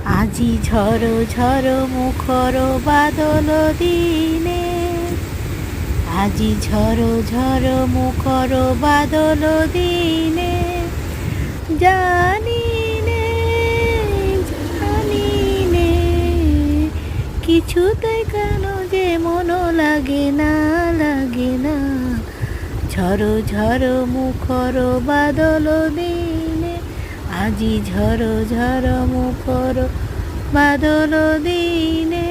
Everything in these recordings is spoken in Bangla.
আজি ঝড়ো ঝড়ো মুখর বাদল দিনে, আজি ঝড়ো ঝড়ো মুখর বাদল দিনে, জানি নে জানি নে কিছুতে কেন যে মন লাগে না লাগে না। ঝড়ো ঝড়ো মুখর বাদল দিনে, আজি ঝড়ো ঝড়ো মুখর বাদল দিনে।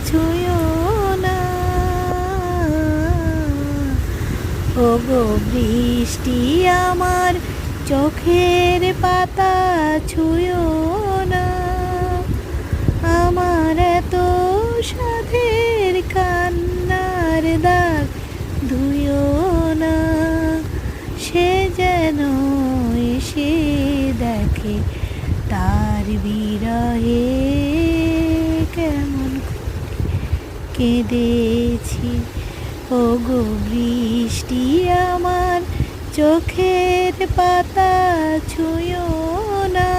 ছুঁয়ো না ওগো বৃষ্টি আমার চোখের পাতা, ছুঁয়ো না আমার এত সাধের কান্নার দাগ, ধুয়ো না। সে যেন এসে দেখে তার বিরহে কেমন কেঁদেছি। ওগো বৃষ্টি আমার চোখের পাতা, ছুঁয়ো না।